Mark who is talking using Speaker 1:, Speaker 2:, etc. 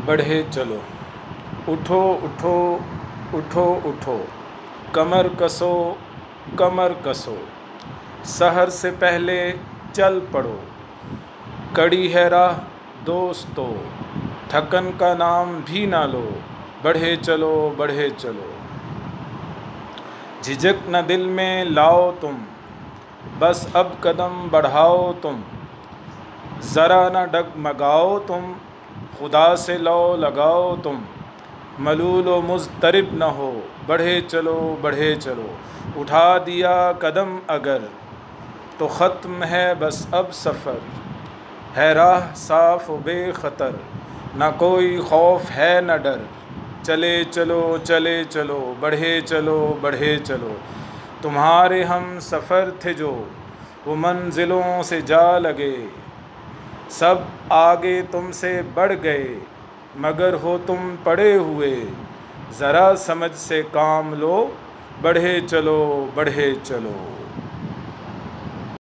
Speaker 1: بڑھے چلو، اٹھو اٹھو اٹھو اٹھو، کمر کسو کمر کسو، سحر سے پہلے چل پڑو، کڑی ہے راہ دوستو، تھکن کا نام بھی نہ لو، بڑھے چلو بڑھے چلو، جھجک نہ دل میں لاؤ تم، بس اب قدم بڑھاؤ تم، ذرا نہ ڈگمگاؤ تم، خدا سے لو لگاؤ تم، ملول و مضطرب نہ ہو، بڑھے چلو بڑھے چلو، اٹھا دیا قدم اگر تو ختم ہے بس اب سفر، ہے راہ صاف و بے خطر، نہ کوئی خوف ہے نہ ڈر، چلے چلو چلے چلو، بڑھے چلو بڑھے چلو، تمہارے ہم سفر تھے جو وہ منزلوں سے جا لگے، سب آگے تم سے بڑھ گئے مگر ہو تم پڑے ہوئے، ذرا سمجھ سے کام لو، بڑھے چلو بڑھے چلو۔